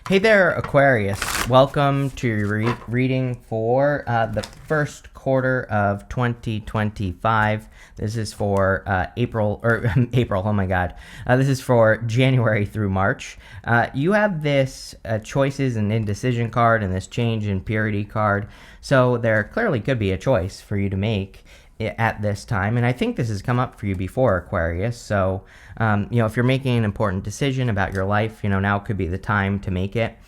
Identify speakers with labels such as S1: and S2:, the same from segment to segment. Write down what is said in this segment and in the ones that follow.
S1: Hey there, Aquarius. Welcome to your reading for the first quarter of 2025. This is for April, oh my God. This is for January through March. You have this choices and indecision card and this change in purity card. So there clearly could be a choice for you to make at this time, and I think this has come up for you before, Aquarius. So if you're making an important decision about your life, now could be the time to make it.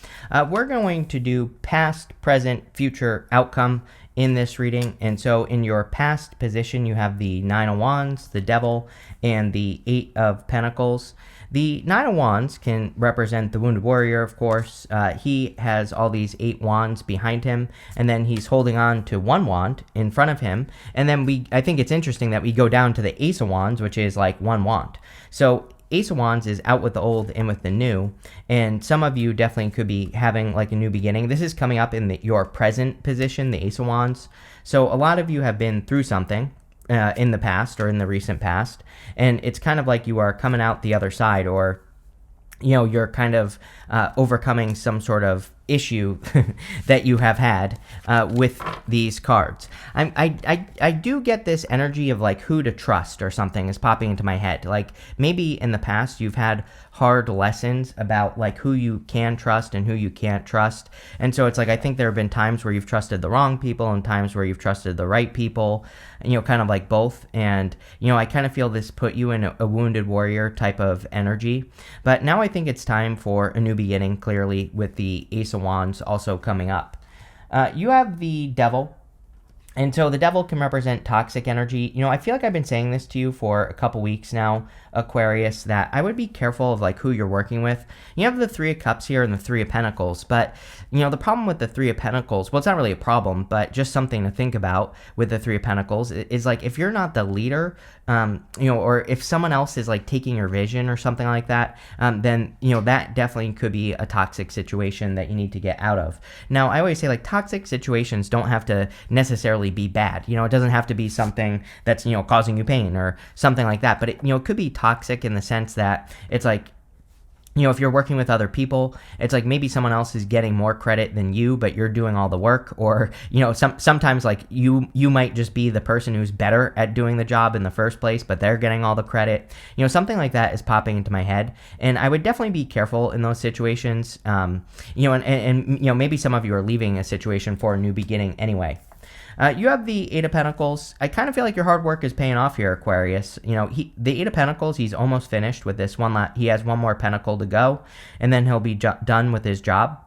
S1: We're going to do past, present, future outcome in this reading. And so in your past position, you have the Nine of Wands, the Devil, and the Eight of Pentacles. The Nine of Wands can represent the Wounded Warrior, of course. He has all these 8 wands behind him, and then he's holding on to 1 wand in front of him. And then I think it's interesting that we go down to the Ace of Wands, which is like 1 wand. So Ace of Wands is out with the old and with the new, and some of you definitely could be having like a new beginning. This is coming up in your present position, the Ace of Wands. So a lot of you have been through something in the past or in the recent past, and it's kind of like you are coming out the other side, or you're kind of overcoming some sort of issue that you have had with these cards. I do get this energy of like who to trust or something is popping into my head. Like maybe in the past you've had hard lessons about like who you can trust and who you can't trust. And so it's like I think there have been times where you've trusted the wrong people and times where you've trusted the right people, kind of like both. And I kind of feel this put you in a wounded warrior type of energy. But now I think it's time for a new beginning, clearly, with the Ace of Wands also coming up. You have the Devil. And so the Devil can represent toxic energy. I feel like I've been saying this to you for a couple weeks now, Aquarius, that I would be careful of like who you're working with. You have the Three of Cups here and the Three of Pentacles, but the problem with the Three of Pentacles, well, it's not really a problem, but just something to think about with the Three of Pentacles is like if you're not the leader, or if someone else is like taking your vision or something like that, then that definitely could be a toxic situation that you need to get out of. Now, I always say like toxic situations don't have to necessarily be bad. It doesn't have to be something that's causing you pain or something like that, but it could be toxic in the sense that it's like if you're working with other people, it's like maybe someone else is getting more credit than you, but you're doing all the work. Or, sometimes like you might just be the person who's better at doing the job in the first place, but they're getting all the credit. Something like that is popping into my head. And I would definitely be careful in those situations. And maybe some of you are leaving a situation for a new beginning anyway. You have the Eight of Pentacles. I kind of feel like your hard work is paying off here, Aquarius. The Eight of Pentacles, he's almost finished with this one. He has one more pentacle to go, and then he'll be done with his job.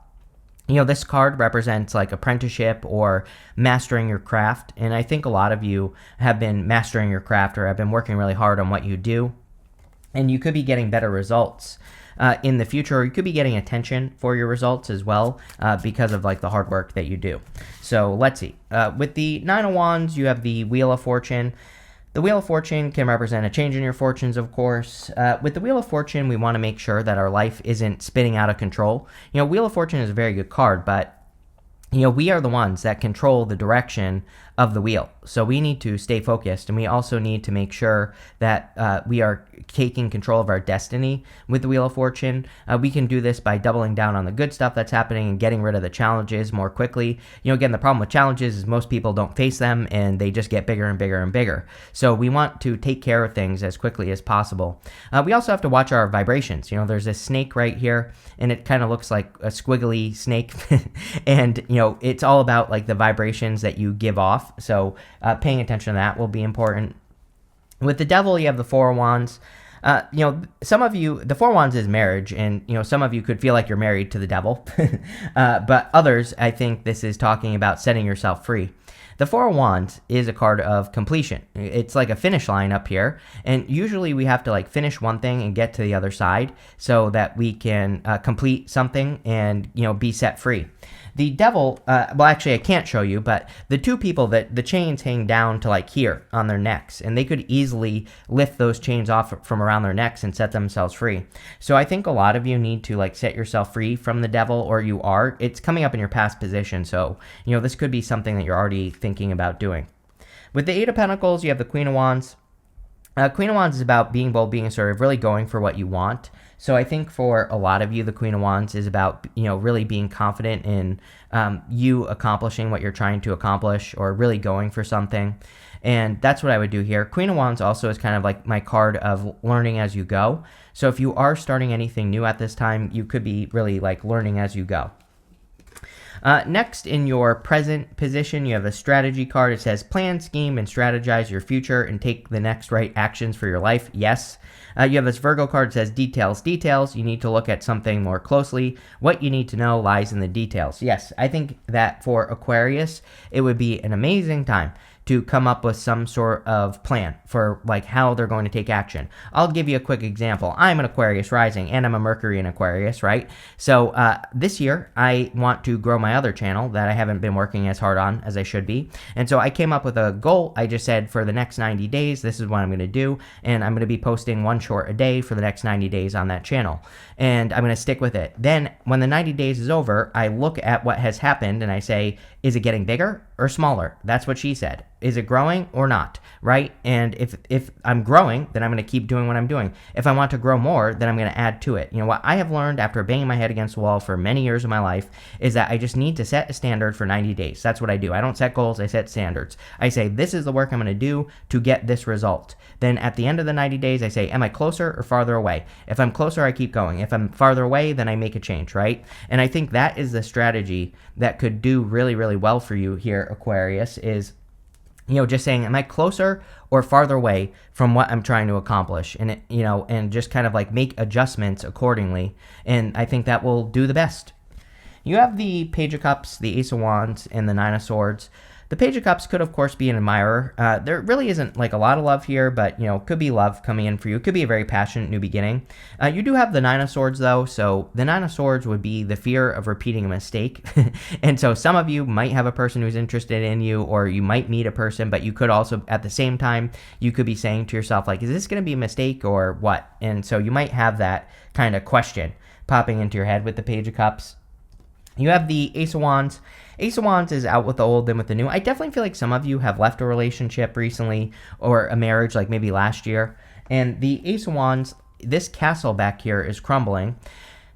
S1: This card represents like apprenticeship or mastering your craft, and I think a lot of you have been mastering your craft or have been working really hard on what you do, and you could be getting better results in the future, or you could be getting attention for your results as well because of like the hard work that you do. So let's see. With the Nine of Wands, you have the Wheel of Fortune. The Wheel of Fortune can represent a change in your fortunes, of course. With the Wheel of Fortune, we want to make sure that our life isn't spinning out of control. Wheel of Fortune is a very good card, but we are the ones that control the direction of the wheel. So we need to stay focused, and we also need to make sure that we are taking control of our destiny with the Wheel of Fortune. We can do this by doubling down on the good stuff that's happening and getting rid of the challenges more quickly. Again, the problem with challenges is most people don't face them and they just get bigger and bigger and bigger. So we want to take care of things as quickly as possible. We also have to watch our vibrations. There's this snake right here, and it kind of looks like a squiggly snake. And, it's all about like the vibrations that you give off. So paying attention to that will be important. With the Devil, you have the Four of Wands. Some of you, the Four of Wands is marriage, and, some of you could feel like you're married to the devil. But others, I think this is talking about setting yourself free. The Four of Wands is a card of completion. It's like a finish line up here, and usually we have to like finish one thing and get to the other side so that we can complete something and, be set free. The Devil, well, actually, I can't show you, but the two people that the chains hang down to like here on their necks, and they could easily lift those chains off from around their necks and set themselves free. So I think a lot of you need to like set yourself free from the Devil, or you are. It's coming up in your past position, so this could be something that you're already thinking about doing. With the Eight of Pentacles, you have the Queen of Wands. Queen of Wands is about being bold, being assertive, really going for what you want. So I think for a lot of you, the Queen of Wands is about, really being confident in you accomplishing what you're trying to accomplish, or really going for something. And that's what I would do here. Queen of Wands also is kind of like my card of learning as you go. So if you are starting anything new at this time, you could be really like learning as you go. Next, in your present position, you have a strategy card. It says plan, scheme, and strategize your future and take the next right actions for your life. Yes. You have this Virgo card. It says details, details. You need to look at something more closely. What you need to know lies in the details. Yes, I think that for Aquarius, it would be an amazing time to come up with some sort of plan for like how they're going to take action. I'll give you a quick example. I'm an Aquarius rising and I'm a Mercury in Aquarius, right? So this year I want to grow my other channel that I haven't been working as hard on as I should be. And so I came up with a goal. I just said for the next 90 days, this is what I'm going to do. And I'm going to be posting one short a day for the next 90 days on that channel. And I'm going to stick with it. Then when the 90 days is over, I look at what has happened and I say, is it getting bigger or smaller? That's what she said. Is it growing or not, right? And if I'm growing, then I'm going to keep doing what I'm doing. If I want to grow more, then I'm going to add to it. What I have learned after banging my head against the wall for many years of my life is that I just need to set a standard for 90 days. That's what I do. I don't set goals, I set standards. I say, this is the work I'm going to do to get this result. Then at the end of the 90 days, I say, am I closer or farther away? If I'm closer, I keep going. If I'm farther away, then I make a change, right? And I think that is the strategy that could do really, really well for you here, Aquarius, is just saying, am I closer or farther away from what I'm trying to accomplish? And, and just kind of like make adjustments accordingly. And I think that will do the best. You have the Page of Cups, the Ace of Wands, and the Nine of Swords. The Page of Cups could, of course, be an admirer. There really isn't like a lot of love here, but, could be love coming in for you. It could be a very passionate new beginning. You do have the Nine of Swords, though. So the Nine of Swords would be the fear of repeating a mistake. And so some of you might have a person who's interested in you, or you might meet a person, but you could also, at the same time, you could be saying to yourself, like, is this going to be a mistake or what? And so you might have that kind of question popping into your head with the Page of Cups. You have the Ace of Wands. Ace of Wands is out with the old, in with the new. I definitely feel like some of you have left a relationship recently, or a marriage like maybe last year. And the Ace of Wands, this castle back here is crumbling.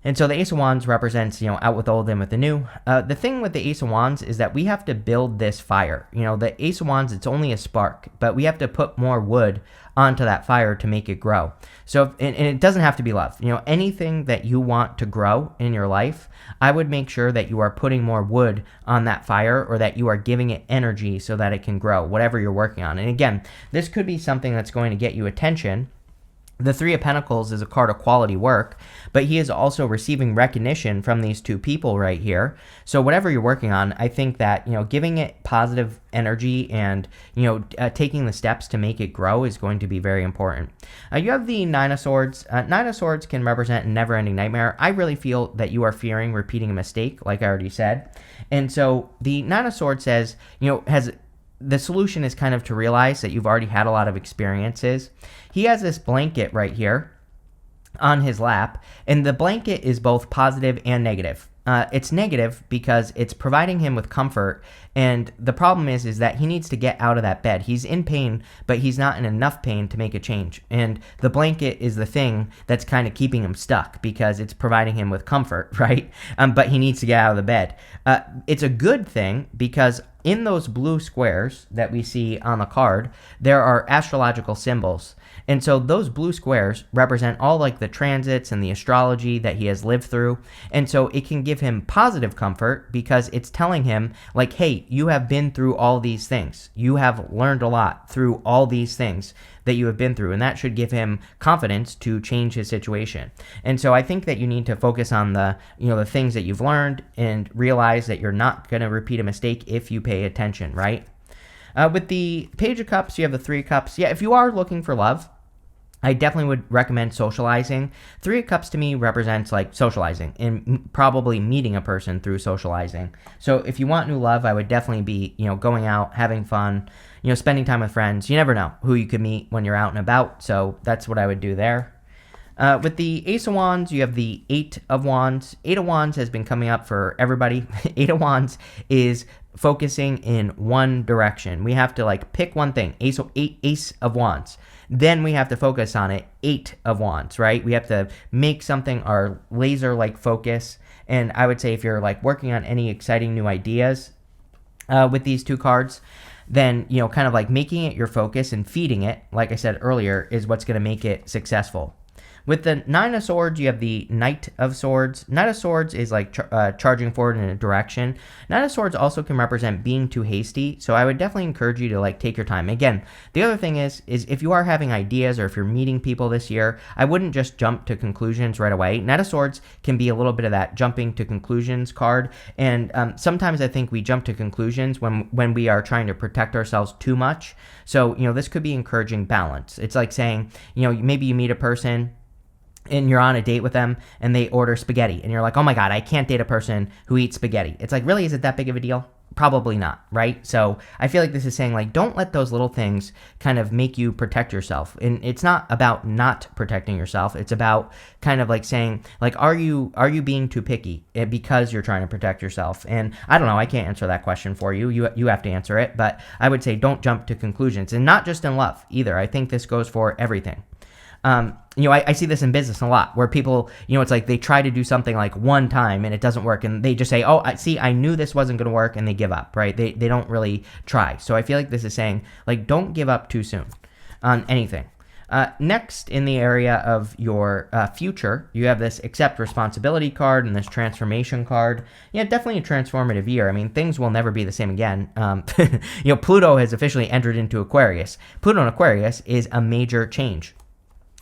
S1: And so the Ace of Wands represents, out with the old, in with the new. The thing with the Ace of Wands is that we have to build this fire. The Ace of Wands, it's only a spark, but we have to put more wood onto that fire to make it grow. So, and it doesn't have to be love. Anything that you want to grow in your life, I would make sure that you are putting more wood on that fire, or that you are giving it energy so that it can grow, whatever you're working on. And again, this could be something that's going to get you attention. The Three of Pentacles is a card of quality work, but he is also receiving recognition from these two people right here. So whatever you're working on, I think that, giving it positive energy and, taking the steps to make it grow is going to be very important. You have the Nine of Swords. Nine of Swords can represent a never-ending nightmare. I really feel that you are fearing repeating a mistake, like I already said. And so the Nine of Swords says, the solution is kind of to realize that you've already had a lot of experiences. He has this blanket right here on his lap, and the blanket is both positive and negative. It's negative because it's providing him with comfort, and the problem is that he needs to get out of that bed. He's in pain, but he's not in enough pain to make a change. And the blanket is the thing that's kind of keeping him stuck because it's providing him with comfort, right? But he needs to get out of the bed. It's a good thing because in those blue squares that we see on the card, there are astrological symbols. And so those blue squares represent all like the transits and the astrology that he has lived through. And so it can give him positive comfort because it's telling him like, hey, you have been through all these things. You have learned a lot through all these things that you have been through. And that should give him confidence to change his situation. And so I think that you need to focus on the things that you've learned and realize that you're not going to repeat a mistake if you pay attention, right? With the Page of Cups, you have the Three of Cups. Yeah, if you are looking for love, I definitely would recommend socializing. Three of Cups to me represents like socializing and probably meeting a person through socializing. So if you want new love, I would definitely be, going out, having fun, spending time with friends. You never know who you could meet when you're out and about. So that's what I would do there. With the Ace of Wands, you have the Eight of Wands. Eight of Wands has been coming up for everybody. Eight of Wands is focusing in one direction. We have to like pick one thing. Ace of Wands. Then we have to focus on it. Eight of Wands, right? We have to make something our laser-like focus. And I would say if you're like working on any exciting new ideas with these two cards, then, you know, kind of like making it your focus and feeding it, like I said earlier, is what's going to make it successful. With the Nine of Swords, you have the Knight of Swords. Knight of Swords is like charging forward in a direction. Knight of Swords also can represent being too hasty, so I would definitely encourage you to like take your time. Again, the other thing is if you are having ideas or if you're meeting people this year, I wouldn't just jump to conclusions right away. Knight of Swords can be a little bit of that jumping to conclusions card, and sometimes I think we jump to conclusions when we are trying to protect ourselves too much. So, you know, this could be encouraging balance. It's like saying, you know, maybe you meet a person and you're on a date with them and they order spaghetti and you're like, oh my God, I can't date a person who eats spaghetti. It's like, really, is it that big of a deal? Probably not, right? So I feel like this is saying like, don't let those little things kind of make you protect yourself. And it's not about not protecting yourself. It's about kind of like saying like, are you being too picky because you're trying to protect yourself? And I don't know, I can't answer that question for you. You have to answer it, but I would say don't jump to conclusions, and not just in love either. I think this goes for everything. You know, I see this in business a lot where people, you know, it's like they try to do something like one time and it doesn't work and they just say, oh, I knew this wasn't going to work, and they give up, right? They don't really try. So I feel like this is saying like, don't give up too soon on anything. Next, in the area of your future, you have this accept responsibility card and this transformation card. Yeah, definitely a transformative year. I mean, things will never be the same again. You know, Pluto has officially entered into Aquarius. Pluto in Aquarius is a major change.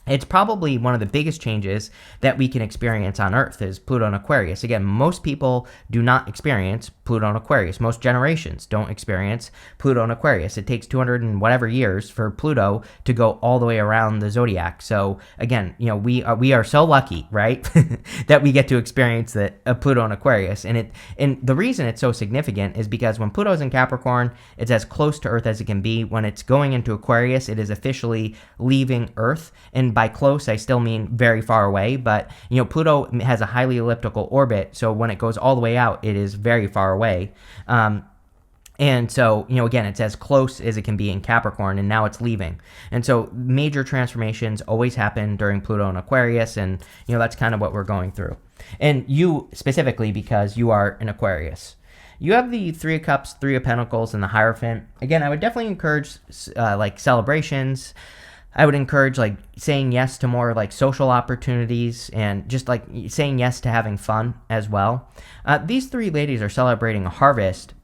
S1: It's probably one of the biggest changes that we can experience on Earth is Pluto and Aquarius. Again, most people do not experience Pluto and Aquarius. Most generations don't experience Pluto and Aquarius. It takes 200 and whatever years for Pluto to go all the way around the zodiac. So again, you know, we are so lucky, right, that we get to experience Pluto and Aquarius. And the reason it's so significant is because when Pluto's in Capricorn, it's as close to Earth as it can be. When it's going into Aquarius, it is officially leaving Earth. And by close, I still mean very far away, but, you know, Pluto has a highly elliptical orbit, so when it goes all the way out, it is very far away. And so, you know, again, it's as close as it can be in Capricorn, and now it's leaving. And so major transformations always happen during Pluto and Aquarius, and, you know, that's kind of what we're going through. And you specifically, because you are an Aquarius. You have the Three of Cups, Three of Pentacles, and the Hierophant. Again, I would definitely encourage, like, celebrations. I would encourage like saying yes to more like social opportunities and just like saying yes to having fun as well. These three ladies are celebrating a harvest,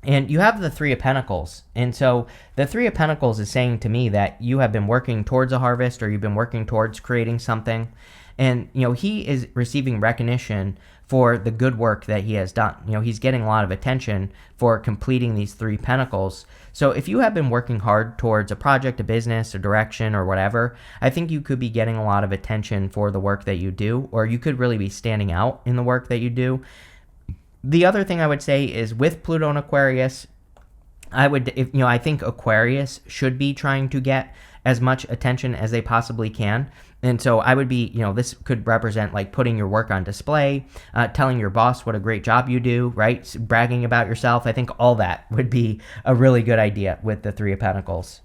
S1: and you have the Three of Pentacles. And so the Three of Pentacles is saying to me that you have been working towards a harvest, or you've been working towards creating something. And, you know, he is receiving recognition for the good work that he has done. You know, he's getting a lot of attention for completing these Three Pentacles. So if you have been working hard towards a project, a business, a direction, or whatever, I think you could be getting a lot of attention for the work that you do, or you could really be standing out in the work that you do. The other thing I would say is with Pluto and Aquarius, I think Aquarius should be trying to get as much attention as they possibly can. And so I would be, you know, this could represent like putting your work on display, telling your boss what a great job you do, right? Bragging about yourself. I think all that would be a really good idea with the Three of Pentacles.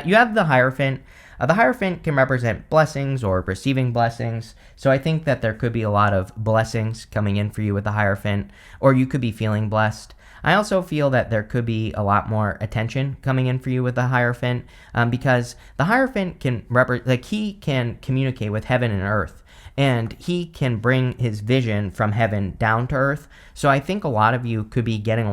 S1: You have the Hierophant. The Hierophant can represent blessings or receiving blessings. So I think that there could be a lot of blessings coming in for you with the Hierophant, or you could be feeling blessed. I also feel that there could be a lot more attention coming in for you with the Hierophant, because the Hierophant can he can communicate with heaven and earth, and he can bring his vision from heaven down to earth. So I think a lot of you could be getting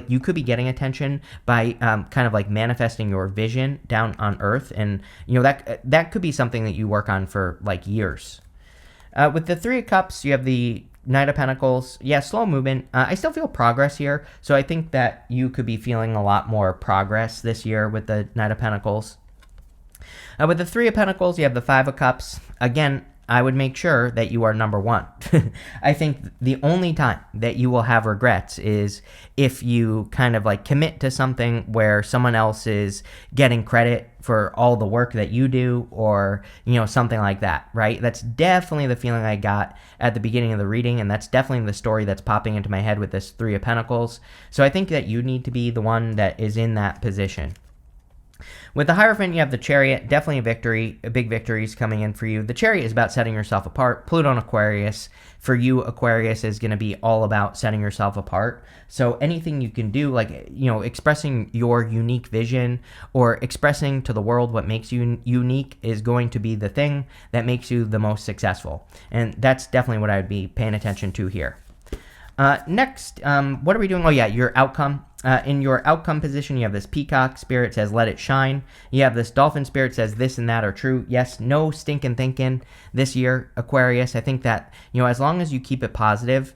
S1: you could be getting attention by kind of like manifesting your vision down on earth, and, you know, that could be something that you work on for like years. With the Three of Cups, you have the Knight of Pentacles. Yeah, slow movement. I still feel progress here, so I think that you could be feeling a lot more progress this year with the Knight of Pentacles. With the Three of Pentacles, you have the Five of Cups. Again, I would make sure that you are number one. I think the only time that you will have regrets is if you kind of like commit to something where someone else is getting credit for all the work that you do, or, something like that, right? That's definitely the feeling I got at the beginning of the reading, and that's definitely the story that's popping into my head with this Three of Pentacles. So I think that you need to be the one that is in that position. With the Hierophant, you have the Chariot, definitely a victory, big victories coming in for you. The Chariot is about setting yourself apart. Pluto and Aquarius, for you, Aquarius is going to be all about setting yourself apart. So anything you can do, like, expressing your unique vision or expressing to the world what makes you unique is going to be the thing that makes you the most successful. And that's definitely what I would be paying attention to here. Next, what are we doing? Oh yeah, your outcome. In your outcome position, you have this Peacock Spirit says, let it shine. You have this Dolphin Spirit says, this and that are true. Yes, no stinking thinking this year, Aquarius. I think that, as long as you keep it positive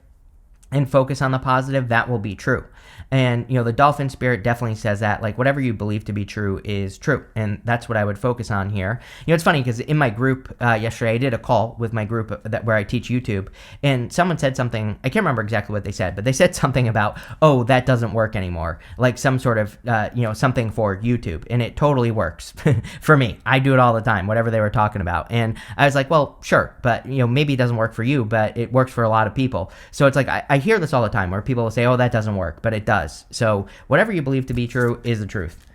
S1: and focus on the positive, that will be true. And, the Dolphin Spirit definitely says that, like, whatever you believe to be true is true. And that's what I would focus on here. It's funny because in my group yesterday, I did a call with my group where I teach YouTube, and someone said something, I can't remember exactly what they said, but they said something about, oh, that doesn't work anymore. Like some sort of, something for YouTube. And it totally works for me. I do it all the time, whatever they were talking about. And I was like, well, sure, but, maybe it doesn't work for you, but it works for a lot of people. So it's like, I hear this all the time where people will say, oh, that doesn't work, but it does. So whatever you believe to be true is the truth.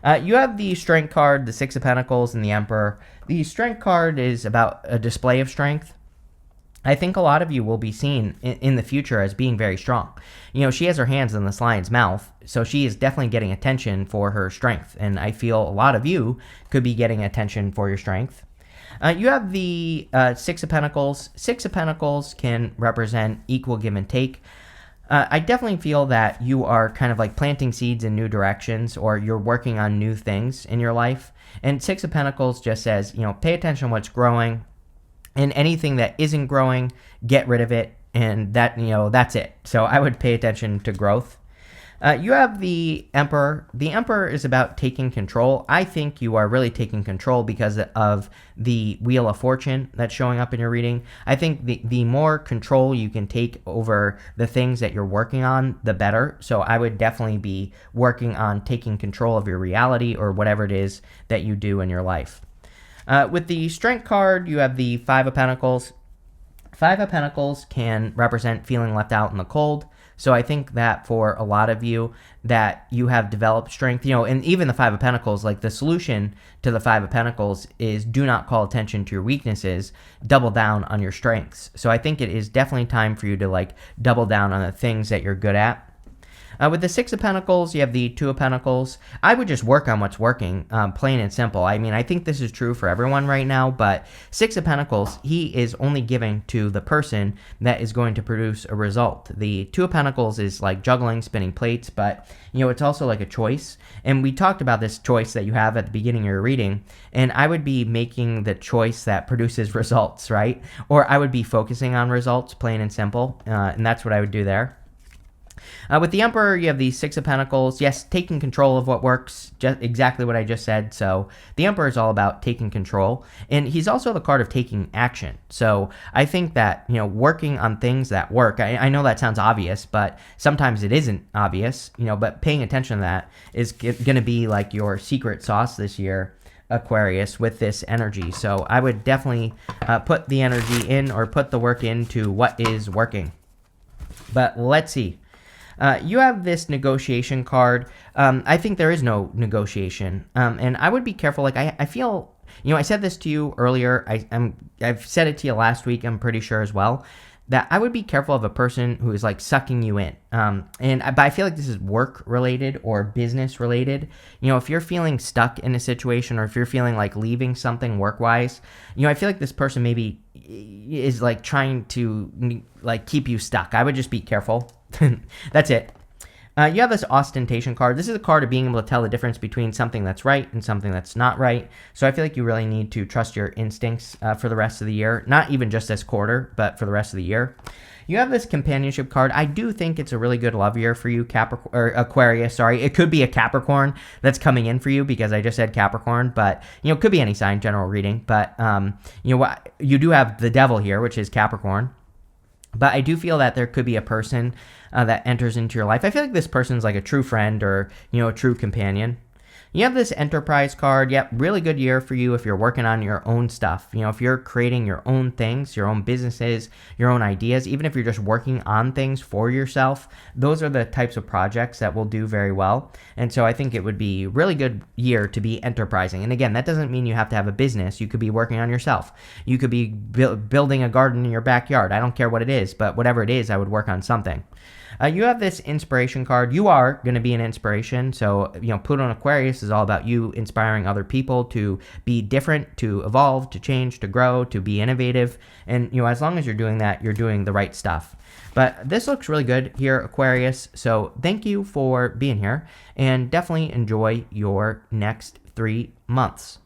S1: You have the Strength card, the Six of Pentacles, and the Emperor. The Strength card is about a display of strength. I think a lot of you will be seen in the future as being very strong. She has her hands in this lion's mouth, so she is definitely getting attention for her strength. And I feel a lot of you could be getting attention for your strength. You have the Six of Pentacles. Six of Pentacles can represent equal give and take. I definitely feel that you are kind of like planting seeds in new directions, or you're working on new things in your life. And Six of Pentacles just says, pay attention to what's growing, and anything that isn't growing, get rid of it. And that, that's it. So I would pay attention to growth. You have the Emperor. The Emperor is about taking control. I think you are really taking control because of the Wheel of Fortune that's showing up in your reading. I think the more control you can take over the things that you're working on, the better. So I would definitely be working on taking control of your reality or whatever it is that you do in your life. With the Strength card, you have the Five of Pentacles. Five of Pentacles can represent feeling left out in the cold. So I think that for a lot of you, that you have developed strength, and even the Five of Pentacles, like the solution to the Five of Pentacles is do not call attention to your weaknesses, double down on your strengths. So I think it is definitely time for you to like double down on the things that you're good at. With the Six of Pentacles, you have the Two of Pentacles. I would just work on what's working, plain and simple. I mean, I think this is true for everyone right now, but Six of Pentacles, he is only giving to the person that is going to produce a result. The Two of Pentacles is like juggling, spinning plates, but, it's also like a choice. And we talked about this choice that you have at the beginning of your reading, and I would be making the choice that produces results, right? Or I would be focusing on results, plain and simple, and that's what I would do there. With the Emperor, you have the Six of Pentacles. Yes, taking control of what works, just exactly what I just said. So the Emperor is all about taking control, and he's also the card of taking action. So I think that, working on things that work, I know that sounds obvious, but sometimes it isn't obvious, but paying attention to that is going to be like your secret sauce this year, Aquarius, with this energy. So I would definitely put the energy in, or put the work into what is working. But let's see. You have this negotiation card. I think there is no negotiation. And I would be careful. Like, I feel, I said this to you earlier. I've said it to you last week, I'm pretty sure as well, that I would be careful of a person who is like sucking you in. But I feel like this is work related or business related. If you're feeling stuck in a situation, or if you're feeling like leaving something work wise, I feel like this person maybe is like trying to like keep you stuck. I would just be careful. That's it. You have this ostentation card. This is a card of being able to tell the difference between something that's right and something that's not right. So I feel like you really need to trust your instincts for the rest of the year. Not even just this quarter, but for the rest of the year. You have this companionship card. I do think it's a really good love year for you, Aquarius. Sorry, it could be a Capricorn that's coming in for you because I just said Capricorn, but it could be any sign. General reading, but you do have the Devil here, which is Capricorn. But I do feel that there could be a person that enters into your life. I feel like this person's like a true friend or, a true companion. You have this Enterprise card. Yep, really good year for you if you're working on your own stuff. If you're creating your own things, your own businesses, your own ideas, even if you're just working on things for yourself, those are the types of projects that will do very well. And so I think it would be a really good year to be enterprising. And again, that doesn't mean you have to have a business. You could be working on yourself. You could be building a garden in your backyard. I don't care what it is, but whatever it is, I would work on something. You have this inspiration card. You are going to be an inspiration. So, Pluto and Aquarius is all about you inspiring other people to be different, to evolve, to change, to grow, to be innovative. And, as long as you're doing that, you're doing the right stuff. But this looks really good here, Aquarius. So thank you for being here and definitely enjoy your next 3 months.